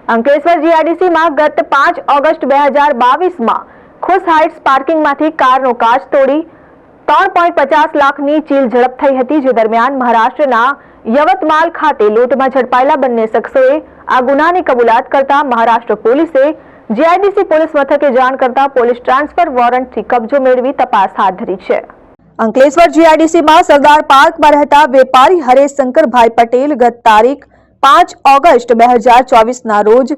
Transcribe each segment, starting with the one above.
અંકલેશ્વર જીઆઈડીસીમાં ગત 5 ઓગસ્ટ 2022માં ખુશ હાઇટ્સ પાર્કિંગમાંથી કારનો કાચ તોડી 3.50 લાખની ચીલ ઝડપ થઈ હતી। જે દરમિયાન મહારાષ્ટ્રના યવતમાલ ખાતે લૂંટમાં ઝડપાયેલા બંને શખ્સોએ આ ગુનાની કબૂલાત કરતા મહારાષ્ટ્ર પોલીસે જીઆઈડીસી પોલીસ મથકે જાણ કરતા પોલીસ ટ્રાન્સફર વોરંટથી કબજો મેળવી તપાસ હાથ ધરી છે। અંકલેશ્વર જીઆઈડીસીમાં સરદાર પાર્કમાં રહેતા વેપારી હરેશ શંકરભાઈ પટેલ ગત તારીખ 5 ઓગસ્ટ 2024ના રોજ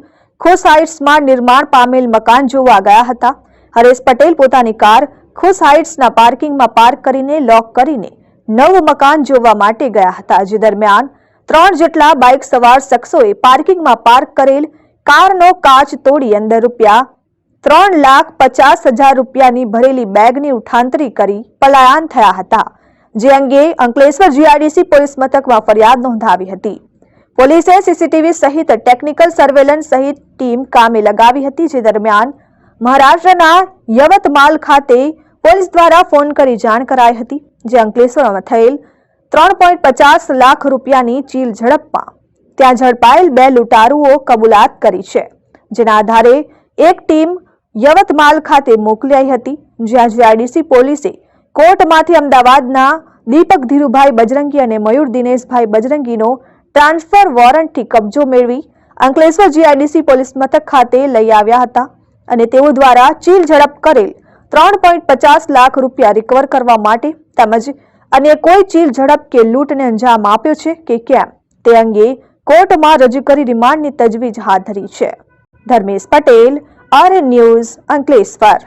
ખુશ હાઇટ્સમાં નિર્માણ પામેલ મકાન જોવા ગયા હતા। હરેશ પટેલ પોતાની કાર ખુશ હાઇટ્સના પાર્કિંગમાં પાર્ક કરીને લોક કરીને નવું મકાન જોવા માટે ગયા હતા। જે દરમિયાન 3 જેટલા બાઇક સવાર શખ્સોએ પાર્કિંગમાં પાર્ક કરેલ કારનો કાચ તોડી અંદર ₹3,50,000ની ભરેલી બેગની ઉઠાંતરી કરી પલાયન થયા હતા। જે અંગે અંકલેશ્વર જીઆઈડીસી પોલીસ મથકમાં ફરિયાદ નોંધાવી હતી। પોલીસે સીસીટીવી સહિત ટેકનિકલ સર્વેલન્સ સહિત ટીમ કામે લગાવી હતી। જે દરમિયાન મહારાષ્ટ્રના યવતમાલ ખાતે પોલીસ દ્વારા ફોન કરી જાણ કરાઈ હતી। જે અંકલેશ્વરમાં થયેલ 3.50 લાખ રૂપિયાની ચીલ ઝડપમાં ત્યાં ઝડપાયેલ 2 લૂંટારુઓ કબૂલાત કરી છે। જેના આધારે એક ટીમ યવતમાલ ખાતે મોકલાઈ હતી, જ્યાં જીઆઈડીસી પોલીસે કોર્ટમાંથી અમદાવાદના દીપક ધીરુભાઈ બજરંગી અને મયુર દિનેશભાઈ બજરંગીનો ટ્રાન્સફર વોરંટથી કબજો મેળવી અંકલેશ્વર જીઆઈડીસી પોલીસ મથક ખાતે લઈ આવ્યા હતા અને તેઓ દ્વારા ચીલ ઝડપ કરેલ 3.50 લાખ રૂપિયા રિકવર કરવા માટે તેમજ અન્ય કોઈ ચીલ ઝડપ કે લૂંટને અંજામ આપ્યો છે કે કેમ તે અંગે કોર્ટમાં રજૂ કરી રિમાન્ડની તજવીજ હાથ ધરી છે। Dharmesh Patel, RN news, Ankleshwar.